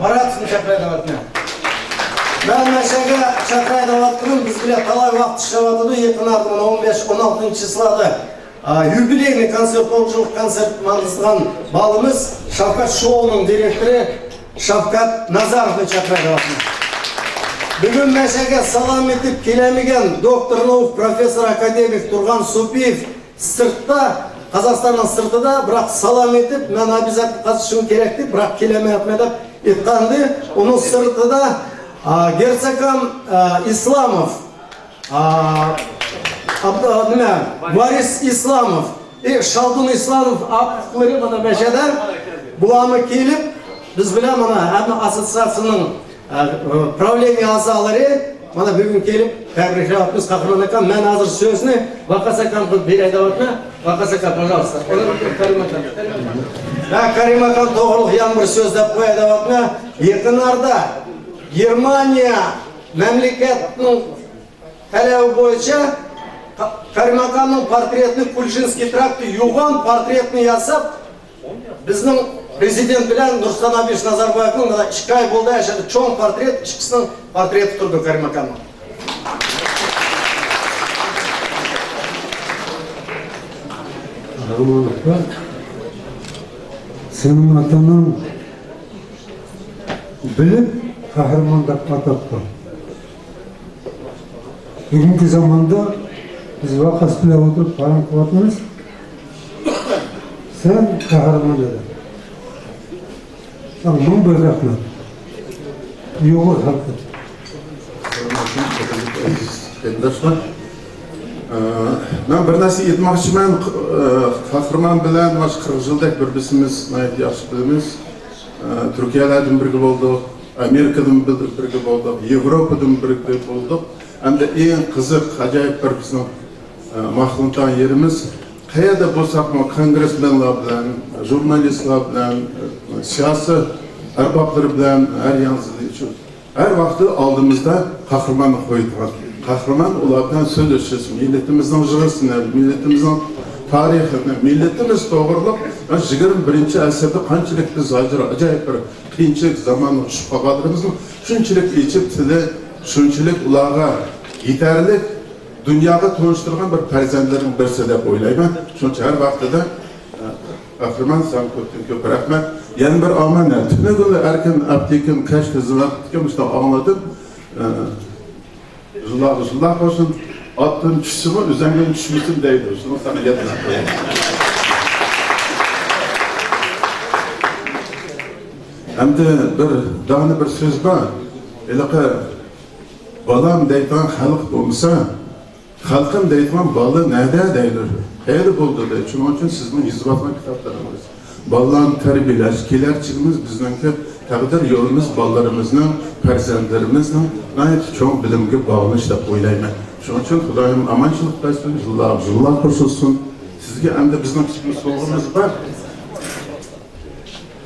Barat'ın çakıraydavatına. Ben meşege çakıraydavatının biz bile talay vakti şavatıdı yakın ardından 15-16 çıslada юбилейный konser, topluluk konser mağazıdan balımız Şavkat Şoğlu'nun direktörü Şavkat Nazarov'ın çakıraydavatına. Bugün meşege salam etip kelemigen doktorluğu profesör akademik Turgan Supiyev sırtta Қазақстанның сыртыда, бірақ салам етіп, мен обязательно қатысышым керек деп, бірақ келеме етмедіп етқанды. Оның сыртыда Герцакам Исламов, Варис Исламов, Шалдун Исламов апқылары мына мәшеде бұламы келіп, біз біле мына ассоциацияның правление азалары Mana bugün gelip tebriklerimiz kahramanlıktan men hazır sözünü Vakasakan bir edavatına Vakasakan pожалуйста. Karim Akan doğruluk yan bir sözde bu edavatına yakınlarda Germaniya memleketinin talebi boyunca Karim Akan'ın portretini Kulşinski traktı yuğan portretini yazıp bizning Prezident bilen Nursultan Abdullah Nazarbayev'ın 2 ay bo'ldi yaşadı. Çoğun portret, ikisinin portreti turdu Karim Akan'ın. Senin atanın bilip kahramanlık atattı. Bugünkü zamanda biz vakas bile oturup paran kuvatmıyoruz. Sen kahraman dedin. Mun bırakma. Yok halkı. Arkadaşlar, ben bir narsa aytmoqchiman. Qahramon bilan 40 yillik bir-birimiz yaxshi bilamiz. Turkiyadan birga bo'ldik, Amerikadan birga bo'ldik, Yevropadan birga bo'ldik. Hamda eng qiziq, ajoyib bir bizning mahluqdan yerimiz. Qayerda bo'lsaqmi, kongressmenlar bilan, jurnalistlar bilan, siyosiy arboblar bilan har yangi uchun her vaqti oldimizda qahramonlik qo'yilgan. Qahramon ulardan so'zlashish, millatimizning jig'isini, millatimizning tarixini, millatimiz to'g'rilab, 21-asrda qanchalik biz ajoyib bir qiyinchilik zamonga tushib qolganligimizni shunchalik yechib tili, shunchalik ularga yetarli dunyoga tanishtirgan bir farzandlarning birisi deb o'ylayman. Shuncha har vaqtida qahramon san ko'p rahmat. Yana bir amanat. Tünegül erken aptekin kaç kızılar tutmuştu anladım. Zullah olsun. Attığın çüsümü üzerinden düşmüşsün deydi. Şunu sana getirdim. Hem de bir söz var. Elaka balam deytan halk olmasa, halkım deytan balı nerede deydir? Her buldu deydi. Şunun için sizin izbatma kitaplarınız. Ballarını terbiyeleş, kelerçiliğimiz bizdenki takdir yolumuz ballarımızla, farzandlarimizla gayet çok bilimge bağlanış da oylayman. Şunun için Xudayım amançılık versin, yıllar koşulsun. Sizge hem de bizden küçük bir sorumuz var.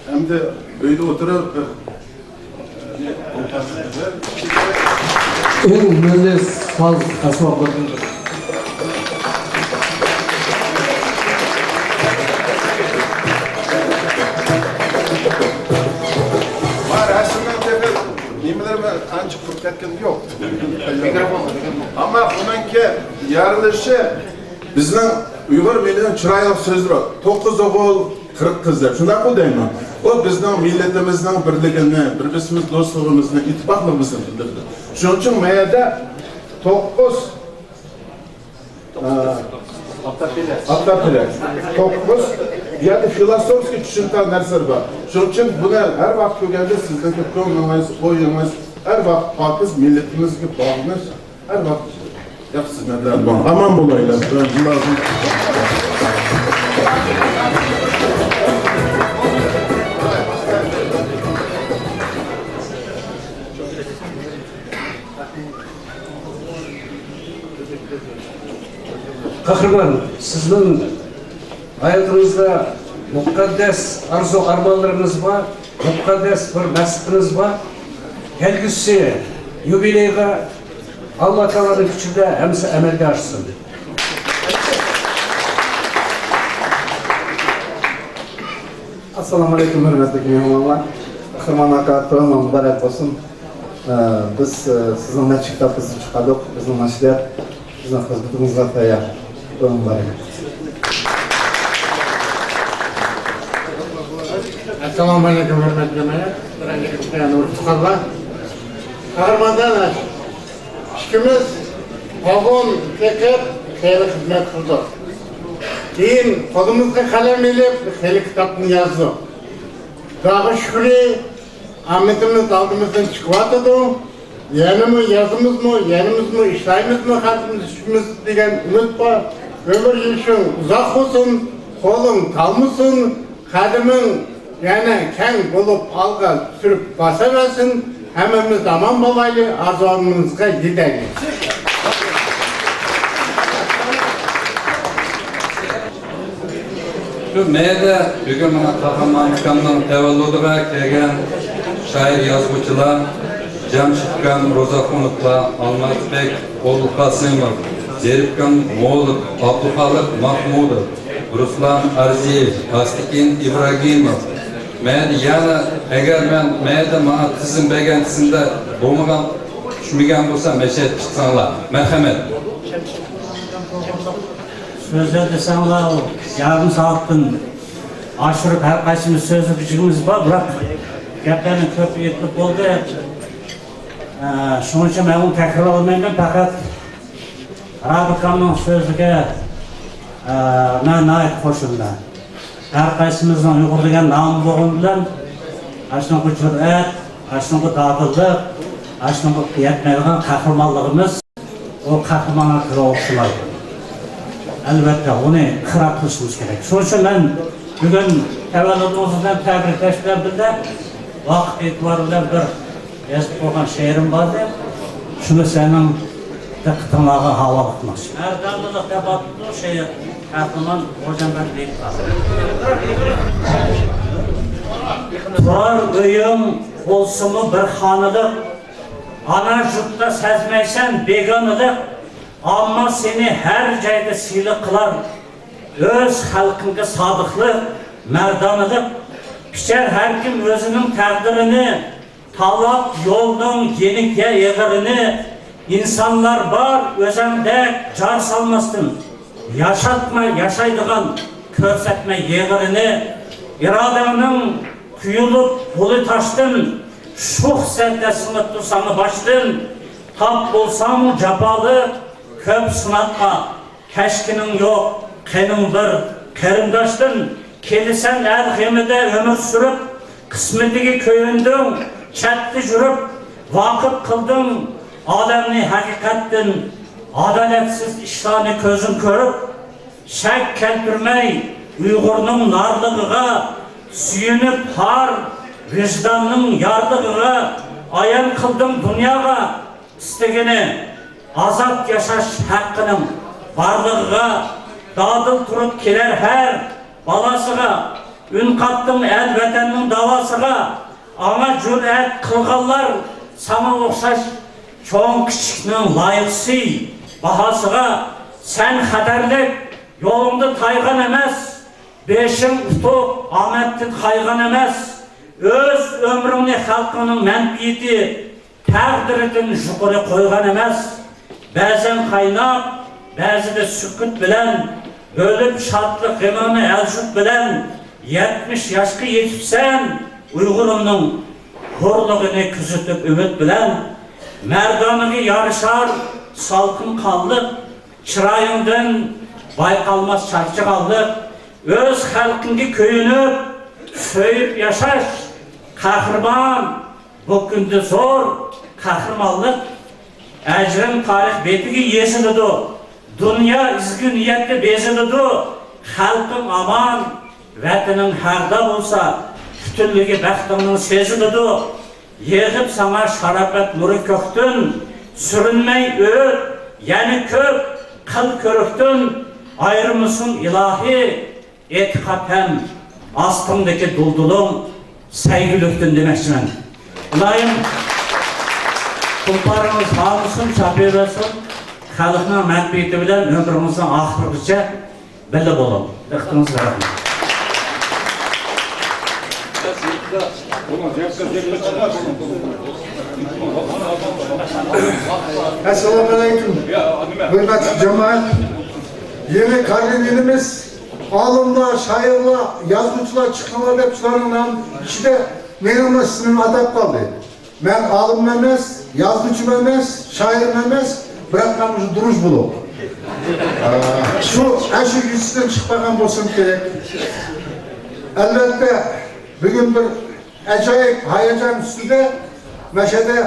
Hem de öyle oturup en mühendis saz asbablarındır. Anca fırkatken yok. Ama bununki yarılışı bizden Uyghur milletinden çıraylık sözdür o. 9 oğul 40 kızlar. Şundan bu değil mi? O bizden milletimizden birliğini, birbirimiz dostluğumuzni, ittifaqlığımızı bildirdi. Şunun için meyede 9 Aktapilek. 9 yani filosofski düşünten narsalar var. Şunun için buna her vakit geldi sizden köpüğünüz, oyunuz, her vakit pakiz milletimizge bağlanır, her vakit yaxşı hizmetler var. Aman bulaylar. Kahraman, sizin hayatınızda mukaddes arzu armanlarınız var, mukaddes bir mesleğiniz var. Gelgisi jubileyga Allah Teala'nın gücüyle hemsi emelge açsın. Assalamu alaikum hürmetli mehmanlar. Qahramon aka Qur'on muborak bo'lsin. Biz sizning nashiyatingizni chiqardik. Bizning nashriyat bizning xizmatimizga tayyor. Qur'on muborak. Assalomu alaykum hurmatli jamoat. Birinchi kutgan urfqallar. Qahramondan ishimiz qog'on tekib xayr xizmat qildik. Keyin qo'limizga qalam ilib xayr kitobni yozdik. Xudoga shukr, omadimiz oldimizdan chiqyotdi. Yanimi yozimizmi, yanimizmi, ishlaymizmi, xalqimiz degan umid bor. Ömür yilishing uzoq bo'lsin, qo'ling talmasin, qadiming yana keng bo'lib alga sürüp basaversin, hammamiz aman bo'laylik, arzonimizga yetaylik. Şu meyde bugün bana Qahramonlikamning tavalludiga kelgan shoir yozuvchilar Jamshidkan Ro'zaxonovlar, Almatbek Qo'lqasimov, Zerikkan Mo'lov, Abduxoliq Mahmudov, Ruslan Arziyev, Astikin Ibragimov. Meyde yana eğer ben meyde bana tizim beğentisinde bo'lmagan tushmagan bo'lsam meshet chiqsanglar. Marhamat. Sözler desenler yarım saatten aşırıp her kaçımız sözlü gücümüz var. Bırak gaplarni köp yetib oldu. Şunun için ben onu tekrar olmayayım. Fakat Rabikam'ın sözlüge ben ait koşumda. Her kaçımızdan Uygur'dan namı boğundular. Aşkın bu cüret, aşkın bu dadıllık, aşkın bu yetmeyen kahramanlığımız o kahramana kıra olsunlar. Elbette onu kıra kılışımız gerek. Şunun için ben bugün evvelodumuzdan tebrikleş bilen bildi. Vakit itibarıyla bir yazıp olan şehrim vardı. Şunu senin dikkatinağı havalı kılmış. Erdemlilik debatlı şehir kahraman hocam ben deyip kaldım. Turar öyüm olsumu bir hanılık. Ana jurtda sezmeysen beganılık. Ama seni her cayda siyli kılar, öz halkınga sadıklık, merdanılık, biçer her kim özünün takdirini, talap yoldan yenikye yeğirini, insanlar var özende car salmasın, yaşatma yaşaydıgan, körsetme yeğirini, iradanın kuyulup bulu taştın, şuh seddesini tutsanı baştın, tap bolsam capalı, köp sınatma, keşkinin yok, kenin bir kerimdaştın, kelisen erhemide ömür sürüp, kısmetigi köyündün, çetti jürüp, vakıf kıldın, alemni hakikattin, adaletsiz işlerini közün körüp, şek keltirmey, Uygur'un narlığına, süyünüp har, vicdanın yardığına, ayan kıldın dünyaya, istegini, azat yaşaş hakkının varlığına, dadıl turup kirer her balasıga, ün kattın el vatanның davasıga, ama cüret kılganlar sana okşaş çoğun küçüknün layıksı bahasıga, sen haterlik yolunda taygan emez, beşin tutup Ahmet'tin kaygan emez, öz ömrünü halkının menfiyeti takdiridin şükürü koygan emez. Bazen kaynak, bazı da sükut bilen, ölüp şartlık gımını elşut bilen, 70 yaşkı yetipsen, Uygur'unun horluğunu küzütüp ümit bilen, merdanığı yarışar, salkın kallık, çırayından baykalmaz çarçıkallık, öz halkını köyünüp, söyüp yaşaş, kahraman, bu günde zor, kahramanlık, ecrin tarih betigi yesilidu, dünya izgü niyetli bezilidu, halkın aman, vatanın harda bolsa, bütünlüğü baxtının sezilidu, yığıp sana şarafet nuru köktün, sürünmey öğüt, yani köp, kıl körüktün, ayrımısın ilahi, etikatem, astımdaki duldulun, saygılüktün demekçimen. Ulayım, kulparımız sağlısın, çapıversin, halkına menfiyeti bilen ömrümüzün ahırgıca belli olun. İhtiniz rahmet. Assalomu alaykum. Hurmatli jamoat. Yeni Kargin elimiz olimlar, shoirlar, yozuvchilar chiqqanlar deb shularning ichida meni ismim atab qoldi. Men olim emas, yozuvchi emas, shoir emas, biroq men shu durush bo'lib. Shu ashu yuzdan chiqmagan bo'lsam kerak. Albatta bugun bir ajoyib hayajon ustida mashada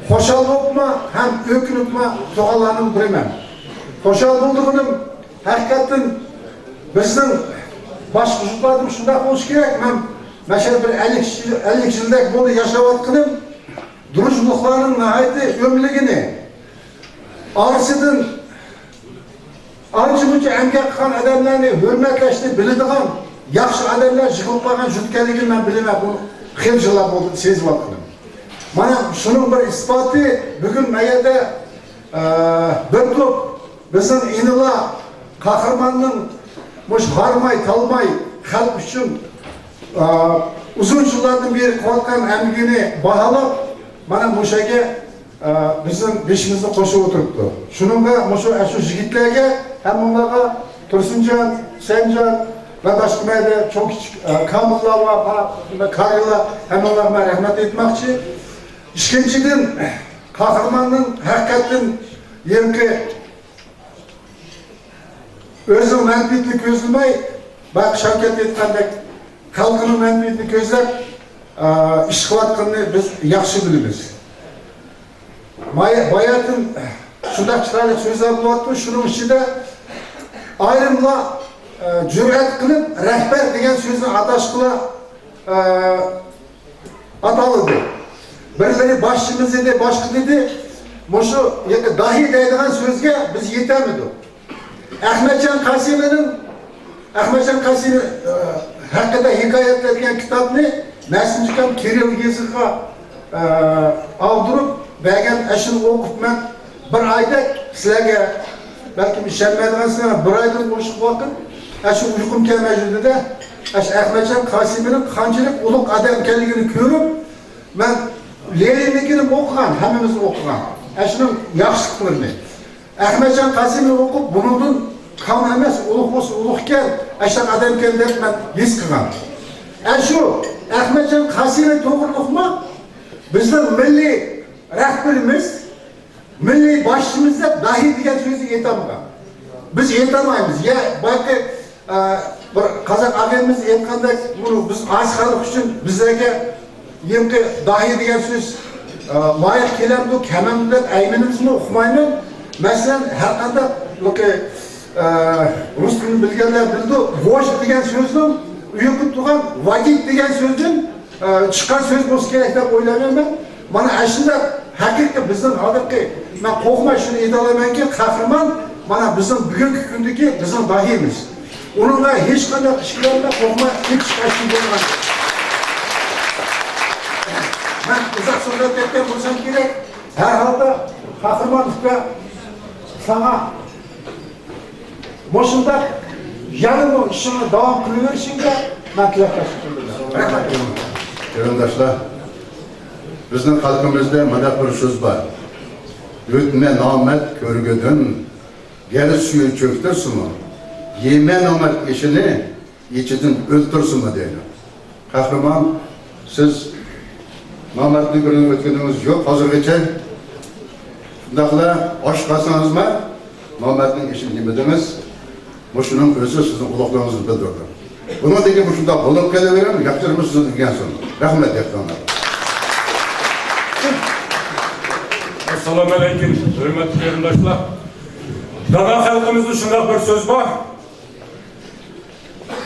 xo'shallikmi ham o'kinibmi to'g'anlarini bilmayman. Xo'shal bo'lganim haqiqatan bizning boshqa yurtlarimiz shunday bo'lishi kerak. Men mashada bir 50 yildak bo'ldi yashayotganim durustliklarning nihoyatda o'mligini orasidan ancha-muncha emgak qilgan odamlarni hurmatlashni biladigan yaxshi odamlar yig'ilib qolgan jutkaligini men bilaman. Bu xil yillar bo'ldi sezyapman. Mana shuning bir isboti bugun mayada bir to'p bizning inilar qahramonning mush harmay talmay xalq uchun uzun yillardan beri qilayotgan amgini baholab mana mushaga bizning beshimizni qo'shib o'tiribdi. Shuningga shu yigitlarga hammalarga Tursunjon, Husaynjon va boshqa mayda cho'q kamillar va qariylar hammalarga rahmat aytmoqchi. İkinchidan qahramonning haqiqatan yangi o'zi manfaatni ko'zlamay, bak Shavkat aytgandek xalqning manfaatini ko'zlab ish qilayotganini biz yaxshi bilamiz. Bayatın shunday chiroyli so'zlar bo'lyapti. Shuning ichida ayrimlar jur'at qilib rahbar degan so'zni atashqilar ataladi. Birileri başımız dedi, başka dedi. Şu dahi deydiğen sözge biz yetemedik. Ahmetcan Kasimi hakkında hikayet edilen kitabını Mersin çıkan Kiril Gezik'a aldırıp belki eşini okup ben bir ayda sizlerge belki bir şemmediğen sonra bir aydan boşluk vakit eşin uykum kelmeciydi de Ahmetcan Kasimi'nin kancılık uluk adam kendini görüp ben Lenin'dekini okugan, hemimiz okugan. Eşinin yaxşılıklarını. Ahmetcan Kasimi okup bunun kan emas, uluk olsun, ulukken, eşin adam kendini ben his kılgan. Şu Ahmetcan Kasimi doğruluk mu? Bizden milli rehberimiz, milli başımızda dahi diyen sözü yetemgan. Biz yetemayız. Ya belki bir Kazak ağabeyimiz yetkanda bunu biz az kalık için bizlerge Yemki dahi degan söz layık kelamdi, kemamdan ayminimizmi okumayman. Mesela her qanday rus tilini bilganlar bildi. Voj degan so'zning uyqib turgan vagit degan so'zdan chiqqan so'z bo'lsa kerak deb o'ylayman. Mana ashunda haqiqiy bizning hozirgi men qo'rqmay shuni aytaolamanki, qahramon mana bizning bugungi kundagi bizning dahimiz. Uningga hech qanday ishlarga qo'rqmay hech chiqashi bo'lmaydi. Ben uzak sohbetlerden bulsam gerek, herhalde kahramanlıkla sana boşunda yarın o işini devam kılıyorsun da ben tilaklaşıp kılırım. Yöndaşlar, bizning xalqimizda mana bir so'z bor. O'tma nomard ko'rgudin, geli suyu cho'ktirsinmi? Yema nomard ishini ichidan o'ltirsinmi deydi. Qahramon, siz nomardni ko'rib o'tganimiz yo'q hozirgacha. Shundaqla oshqasangiz mı? Nomardning ishini nima deymiz? Shuning o'zi sizning uloqlaringizni bildirdi. Buni degan shunday bo'lib kelaveradi, yaxshirimiz sizni degan so'ng. Rahmat deyapman. Assalomu alaykum, hurmatli qarindoshlar. Dana xalqimizda shunday bir so'z bor.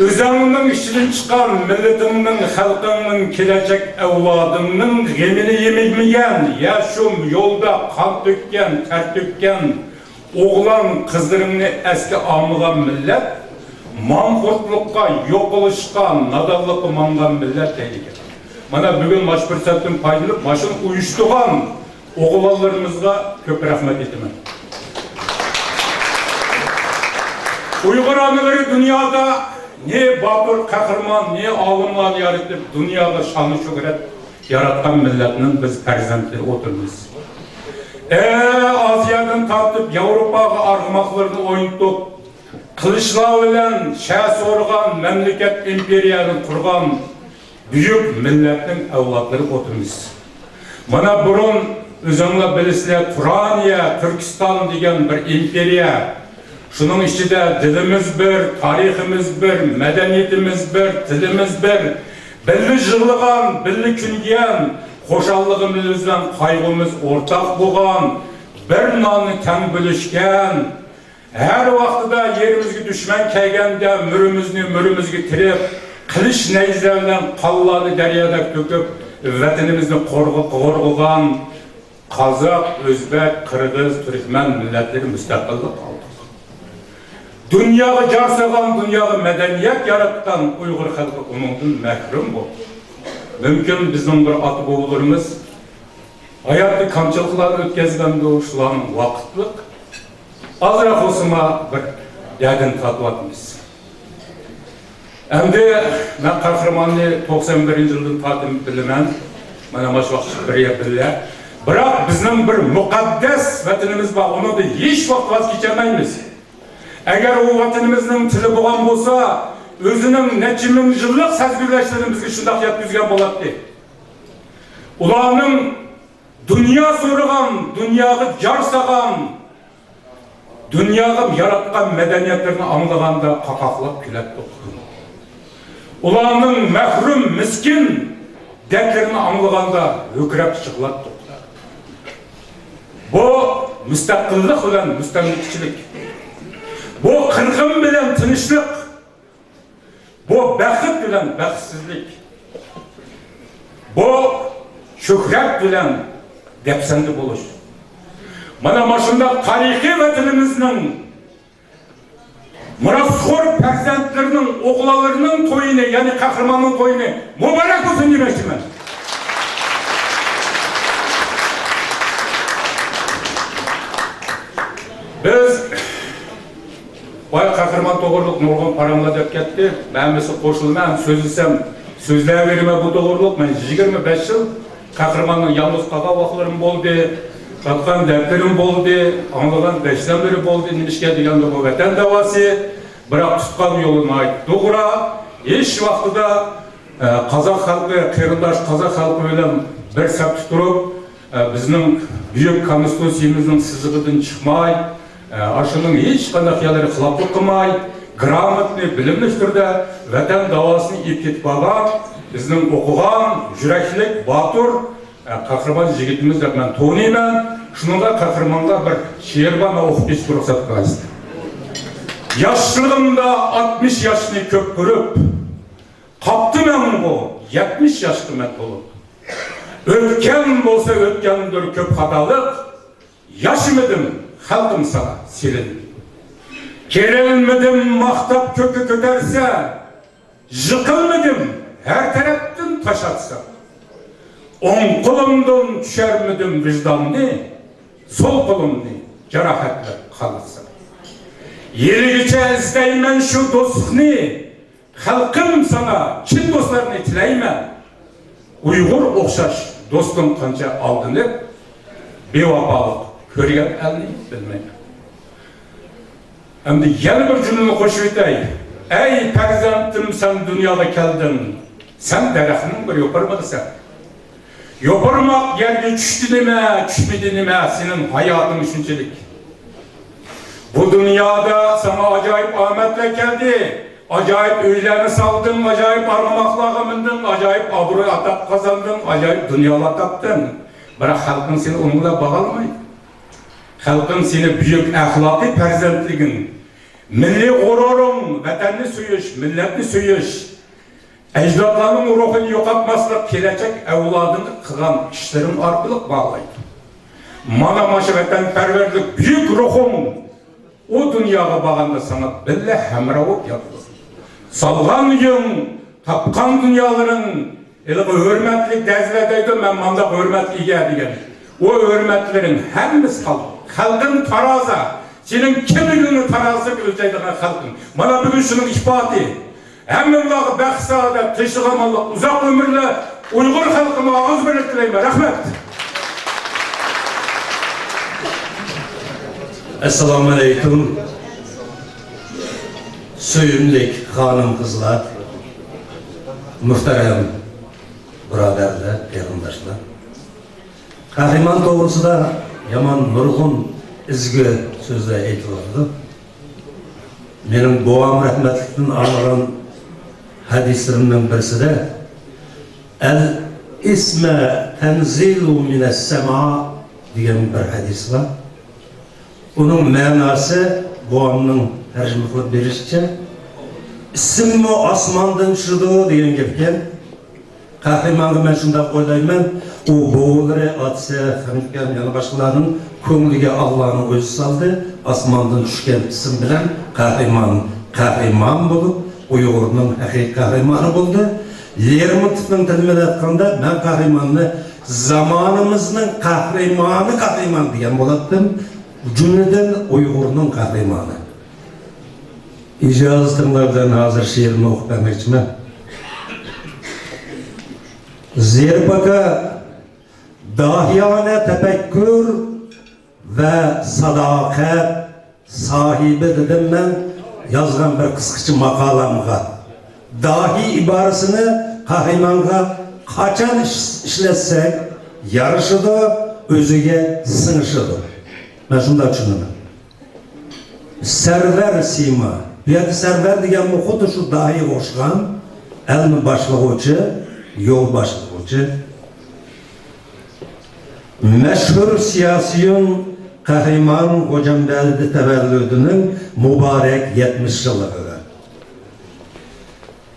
O'zingning ishidan chiqqan millatingning, xalqingning, kelajak avlodingning g'amini yemagan, ya shu yo'lda qon to'kkan, ter to'kkan o'g'lon qizlaringni esga olmagan millat, manqurtlikqa, yo'qolishga, nodonlikqa mangan millat deydi. Mana bugun mana shu fursatdan foydalanib, mana shu uyushtirgan o'g'lonlarimizga ko'p rahmat aytaman. Uyg'ur onalari dunyoda ne batır kahraman, ne alımlar yaratıp dünyada şanı şöhret yaratkan milletinin biz perzentleri oturmuş. Aziyadan tartıp Avrupa'ya argımaklarını oyuntup, kılıçlar bilen şah sorgan memleket imperiyanın kurgan büyük milletin evlatları oturmuş. Bana burun özümle bilisler Turaniya, Türkistan degen bir imperiya. Şunun içinde dilimiz bir, tarihimiz bir, medeniyetimiz bir, dilimiz bir. Belli jığılgan, belli küngen, hoşallığımızdan kaygımız ortak boğan, bir nanı tem bölüşken, her vaxtıda yerimizge düşman keygende mürümüzge tirip, kılıç neyzlerden kallarını deryada töküp, vatanimizni qorg'ugan Kazak, Özbek, Kırgız, Türkmen milletleri müstakillik aldı. Dünyayı jarsagan, dünyayı medeniyet yaratkan Uygur halkı onundan mahrum oldu. Mümkün bizim bir atı boğularımız hayatı kamçılıklar ötközgende uşulan vakitlik azırak olsuma bir yadın tatvatımız. Endi ben kahramanlı 91 yıldan tadım bilemen, bana maş vakit biriye bile. Bırak bizim bir mukaddes vatanımız var, onu da hiç vakit vazgeçemeyimiz. Eğer o vatanımızın tili boğan olsa, özünün neçe min yıllık sezgürleştiğimizde şundak yetkizgen boladı. Ulanın dünya sorugan, dünyayı jarsagan, dünyayı yaratkan medeniyetlerini anlaganda kakaklap kület dokudun. Ulanın mahrum, miskin dertlerini anlaganda ökrep çıklat dokudun. Bu müstakillik bilen müstemlikçilik. Bu kırgın bilen tinçlik. Bu bəxit bilen bəxtsizlik. Bu şöhret bilen depsendi buluş. Mana maşında tarihi vatanımızın murasxor perzentlerinin, oğlalarının toyunu, yani kahramanın toyunu mübarek olsun demekçi ben. Biz Vay kahraman doğruluk nurgun paramla dep ketdi. Ben mesela koşulmam, sözler verime bu doğruluk. Ben 25 yıl kahramanın yalnız kağa vaklarım oldu. Katkan dertlerim oldu. Anlagan beşten beri oldu. Nişke degende bu vatan davası. Bırak tutkan yoluna ait doğra. Hiç vaxtıda Kazak halkı, kırındaş Kazak halkı bilen bir sap tuturup bizning büyük konstitusiyamızın sızıgıdan çıkmay. Aşının hiç qanday yerleri xilaflık qilmay, gрамотный, bilimli türde vatan davasını ip ketip algan, bizning o'qigan, yuraklik, batur, qahramon yigitimiz deb men to'niyman. Shunga qahramonga bir she'r bana o'qib ketishga ruxsat qilasiz. Yaşlığımda 60 yaşını köp görüp, kaptı men bu 70 yaşlı men olup. Ötken bolsa ötkendir köp hatalık, yaşımadım. Halkım sana silin. Kerilmedim mahtap kökü köterse, yıkılmadım her taraftan taş atsa. On kolumdan düşermedim vicdanlı, sol kolumni cerahatle kalırsa. Yerigiçe isteymen şu dostluğunu, halkım sana çin dostlarını tileymen. Uygur okşaş dostum kanca aldınıp, bevabalık. Körgen elini bilmeyin. Hem de yeni bir cümleni koşu etey. Ey perzentim sen dünyada geldin. Sen derehinin bir yoparmadı sen. Yoparmak yerge düştü deme, düşmedi deme senin hayatın üçüncülük. Bu dünyada sana acayip ahmetle geldi. Acayip öylerini saldın, acayip argamaklığa mindin, acayip abroy atap kazandın, acayip dünyalar taptın. Bırak halkın seni onunla bağlamaydı. Halkın seni büyük ahlaki perzentligin, milli gururun, vatanını suyuş, milletini suyuş, ecdatlarının ruhunu yokatmaslık, gelecek evladını kılan işlerin arkalık bağlaydı. Mana maşı vatanperverlik büyük ruhun o dünyaya bağında sana bille hemravuk yapılır. Salgan yün, tapkan dünyaların, hürmetlik dezledeydi, men manda hürmetli geldi. O hürmetlerin hemimiz kaldı. Halkın taraza, senin kimliğini tarazı ölçeydiğin halkın. Bana bugün şunun ispatı. Hammalarga baxt, saodat, tinchlik, uzoq umrli Uyg'ur xalqiga og'iz berib tilayman. Rahmat. Assalomu alaykum. Söyümlik hanım kızlar, muhterem birodarlar, qarindoshlar. Qahramon to'g'risida yomon nurg'un izgi so'zlar aytiladi. Mening bovam rahmatlikdan olgan hadislarimning birisida el isme tenzilu mines sema degan bir hadis var. Onun ma'nosi boğamның tercüme qilib berishicha ismi osmondan tushdi degan gapga qahramonga men shunday o'ylayman, u bo'g'ilari otsa hamkam yana boshqalarning ko'ngliga Allohning o'zi soldi, osmondan tushgan ism bilan qahramon bo'lib Uyg'urning haqiqiy qahramoni bo'ldi. Lermontovning tilida aytganda men qahramonni zamonimizning qahramoni degan bo'lardim. Cümleden Uygur'un kahramanı. İcazatımlardan hazır şiirimi okumak için. Zerbaka dahiyane tefekkür ve sadakat sahibi dedim ben yazgan bir kıskıcı makalamga. Dahi ibarasını kahramanға kaçan işletsek yarışıdı, özüge sınışıdı. Ben şundan düşünüyorum. Server sima. Yani server diyen bu kutu şu dahi hoşkan, elmi başlığı yol başlığı. Meşhur siyasiyon Kahraman Hocambeldi tevellüdünün mübarek 70 yıllığı.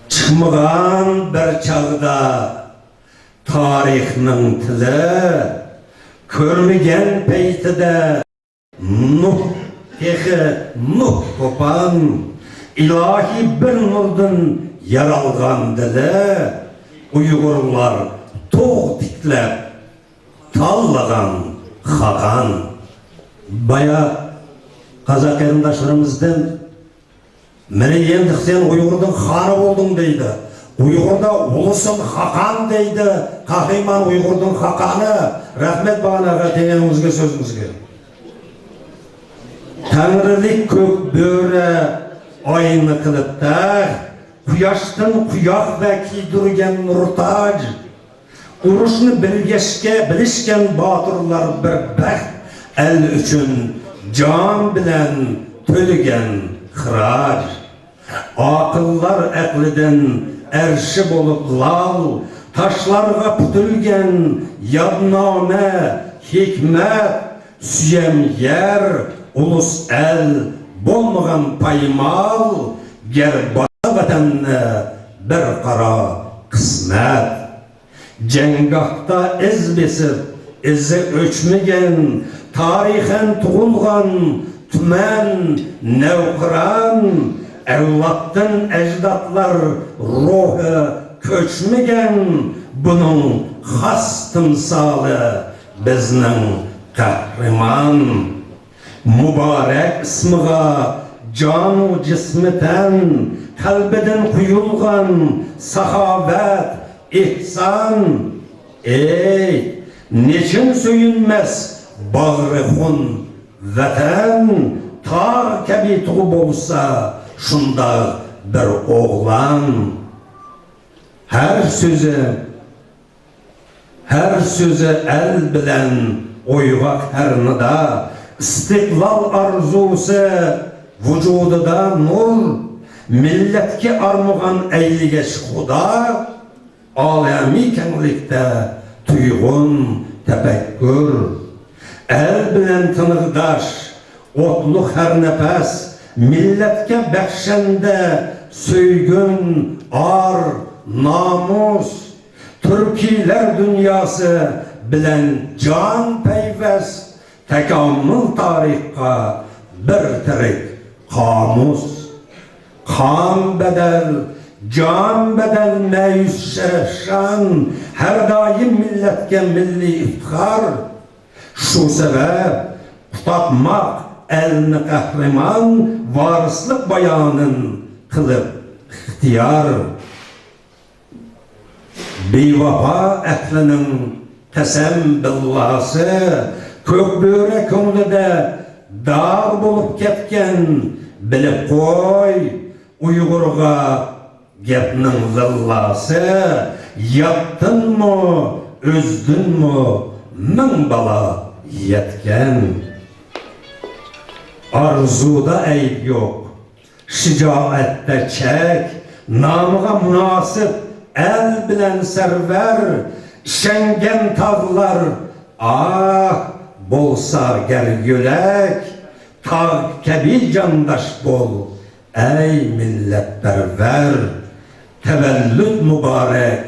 Çıkmağan bir çağda tarihinin tili, körmegen peytide Nuh kopan ilahi bir nurdan yaralgan dili Uygurlar toğ tiklep tallagan xaqan. Baya Kazak qarindoshlarımızdan mene endi sen Uygurdan xanı oldun deydi. Uygurda ulusun xaqan deydi. Qahraman Uygurdan xaqanı. Rahmet bana teğenimizge sözümüzge. Tanrılık kök böre ayını kılıp da Kuyaştın kuyak ve kiydirgen nurtaj Uruşunu bilişken batırlar bir bəxt El üçün can bilen tölügen xırac Akıllar əqliden erşi bolup lal Taşlarga pütülgen yadname hikmet Süyem yer ulus el bolmagan paymal Ger bana vatanne bir kara kısmet Cengahta iz besip izi öçmegen Tarihen tuğulgan tümen nevkıran Evlattan ecdatlar ruhu köçmegen Bunun has timsalı bizning kahraman Mübarek ismiga canu cismiten kalbiden kuyulgan sahavet, ihsan Ey neçin söyünmez bağrı hun vatan Ta kebi tuğub olsa şunda bir oğlan Her sözü el bilen oygak hernida İstiklal arzusu vücududa nur Milletki armağan eyligeç Xuda Alemi kenlikte tuygun tefekkür El bilen tınıqdaş otluk her nefes Milletke bəxşende söygün ar namus Türkiler dünyası bilen can peyvez Tekamül tarihka bir tirik kamus Kan bedel, can bedel meyus şerefşan Her daim milletke milli iftihar Şu sebep tutatmak elini kahraman Varislik bayanın kılıp ihtiyar, bevapa ehlinin tesem billası, kökböre köngüde dar bolup ketken, bilip koy, Uygurga gepnin zillası, yaptın mı, özdün mü, min bala yetken. Arzuda eyb yok, şicaette çek, namıga münasip el bilen server, şengen tağlar, ah bolsa gel yölek, tağ kebil candaş bol, ey milletperver, tevellüt mübarek,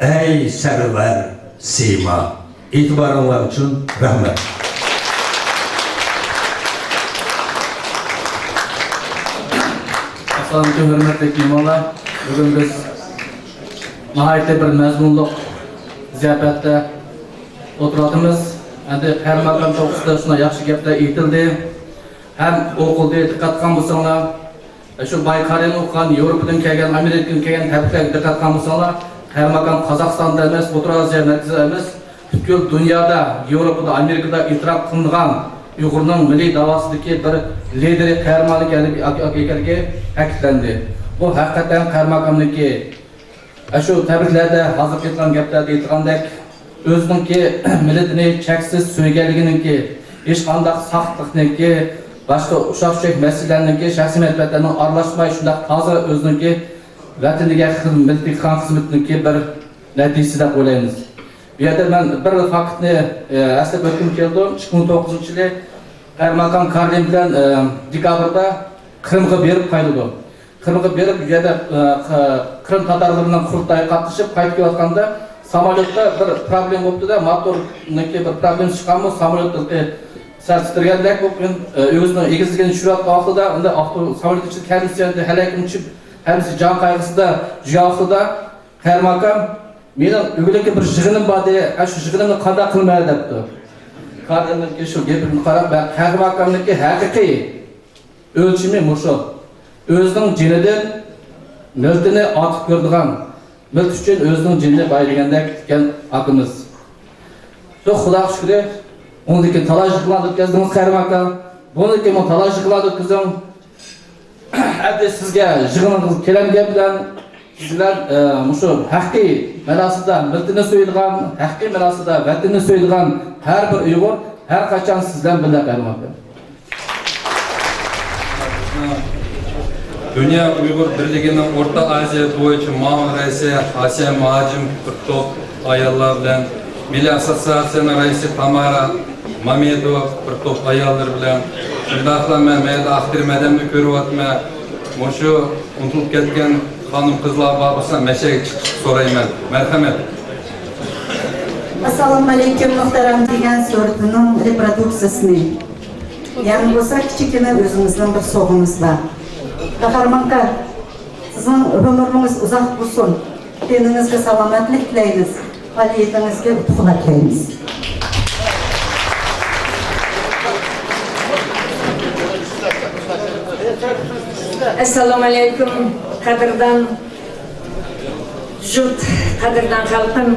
ey server sima. İtibarınlar için rahmet. Assalamualaikum hürmetli imamlar. Bugün biz nihayet bir mezmunluk ziyaretinde oturadığımız. Endi her makam to'g'risida shunday yaxshi gaplar aytildi. Ham o'qildi, diqqat qilgan bo'lsanglar, shu Baykal'dan o'qigan, Yevropadan kelgan, Amerikadan kelgan tabriklarga diqqat qilgan bo'lsanglar, her makam Qozog'istonda emas, O'rta Osiyo markazida emas, butkul dunyoda, Yevropada, Amerikada e'tirof qilingan Uyg'urning milliy da'vosidagi bir lideri qahramonlik ekanligi ta'kidlandi. Bu haqiqatan qahramonlikki shu tabriklarda hozir aytilgan gaplarda aytilgandek o'ziningki millatini cheksiz so'yganliginingki hech qanday saqtlikniki boshqa ushaq-cho'k masalalarningki shaxsiy manfaatlarning aralashmay shunday toza o'ziningki vataniga xizmat qilgan xizmatningki bir natijasi deb o'ylaymiz. Bu yerda men bir faktni eslab o'tgim keldi. 2009-yil Qahramon Karlin bilan dekabrda Qrimga berib qaytdi. Qrimga berib, bu yerda Qrim tatarlarining qurultayga qatnashib qaytib kelayotganda samolyotda bir problem bo'ldi-da, motorniki bir problem chiqqanmi, samolyotni sarchitirgandek bo'lib, o'zining egizligini tushirayotgan vaqtida, unda samolyot ichida kendisi halakini tushib, hamsi jon qayg'isida, juyoqida Qahramon mening uyimga bir yig'inim bor deya, shu yig'inimni qanday qilmaydi debdi. Qarindagi shu gapini qarab, Qahramonlikka haqiqiy o'lchimi mushu. O'zining jinidan miltini otib ko'rdigan, milt uchun o'zining jinini baygandek ekan akimiz. Shu Xudoga shukr, uniki talajliklar o'tkazdingiz Qahramon. Buniki men talajliklar o'tkazdim. Hadda sizga yig'iningiz kelgan bilan sizler mushu haqiqiy ma'nosida miltini so'yilgan, haqiqiy ma'nosida vatanini so'yilgan har bir Uyg'ur har qachon sizdan birga qolmoqda. Dünya Uyghur Birliği'nin Orta Asya boyunca Mağun Reisi Asya Muhacim bir top ayarlar bilen Milli Asosiyasyonun Reisi Tamara Mamedova bir top ayarlar bilen Şundaqla men meyda aktirmedemni körüp atma Muşu unutulup ketken hanım kızlar babasına meşe sorayım. Merhamet. Assalomu alaykum muhtaram degan so'ratining reproduksiyasini. Yani bo'lsa kichikina o'zimizning bir sog'imiz bor. Qahramon aka, sizning umringiz uzoq bo'lsin. Teningizga salomatlik tilaymiz. Faoliyatingizga utuqlar tilaymiz. Assalomu alaykum qadrdan jurt, qadrdan xalqim.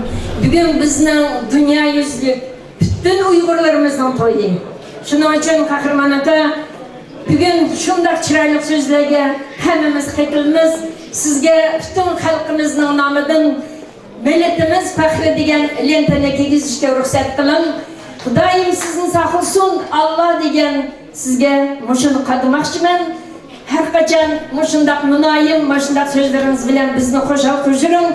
Bugun bizning dunyo yuzlik bütün Uyg'urlarimizning to'yi. Shuning uchun Qahramon aka bugun shunday chiroyli so'zlarga hammamiz qaytilmiz. Sizga bütün xalqimizning nomidan millatimiz faxri degan lentani kiygizishga ruxsat qiling. Xudoyim sizni saqlasin. Alloh degan sizga mushuni qadimoqchiman. Her qachon mushundaq munoyim, mushundaq so'zlaringiz bilan bizni xushal qiljiring.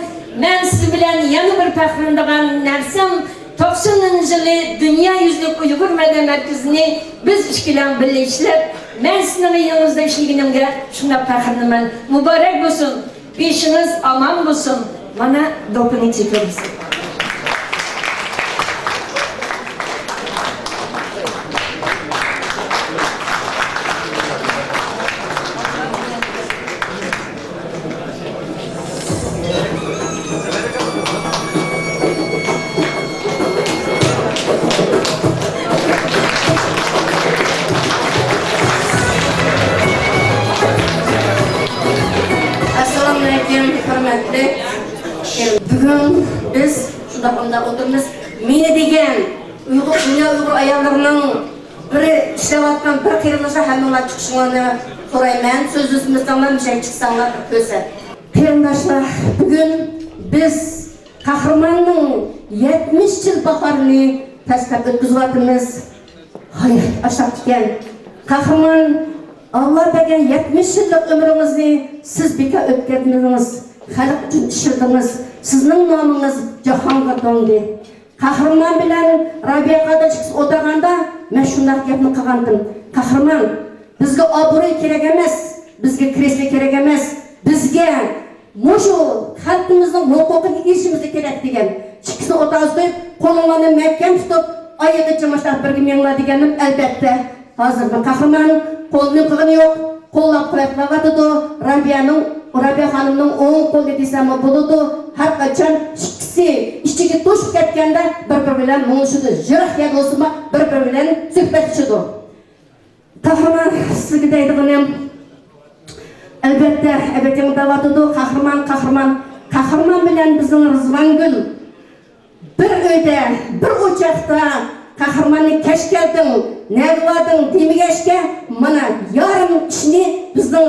Men siz bilan yana bir faxrlanadigan narsam 90-yili Dünya Yüzlük Uyg'ur Madaniyat Markazini biz bilan birlashib, men sizning yoningizda ishlayganimga shunday faxrlanaman. Muborak bo'lsin. Beshingiz omon bo'lsin. Mana dopini chekamiz. ayollarımız meni degen dünya Uygur ayollarının biri işlevatan bir kırılışa hamdollar çıkışını sorayman. Sözümüzden bir şey çıksanlar köse. Kırımdaşlar, bugün biz kahramanın 70 yıl baharını tasdik ötküzüvatımız. Hayır, aşağı diken. Kahraman Allah bergen 70 yıllık ömrünüzü siz beka ötkendiniz. Halk için düşürdünüz. Sizin namınız jahanga to'ndi. Kahraman bilen Rabia Qadachik o'taganda men shunday gapni qilgandim. Kahraman, bizga obro'y kerak emas, bizga kreslo kerak emas, bizga mushu xalqimizning huquqiga erishishimiz kerak degan. Ikkisini o'taz qo'yib, qo'linglarni mahkam tutib, oyog'icha mashlab birga menglar deganim albatta. Hozirda kahraman qo'lning qilini yo'q, qo'llab-quvvatlayotdi. Rabia xonimning o'ng qo'li desam bo'ladi. Har qachon ikkisi ichiga to'shib ketganda bir-biri bilan mushudi, jiroq yag'osima bir-biri bilan suhbatlashadi. Kahraman sizga deydiganim albatta abating davatidi. Kahraman bilan bizning Rizvangul bir uyda, bir o'chaqda kahramanni kesh kelding, nag'lading demagashga mana yarim ishni bizning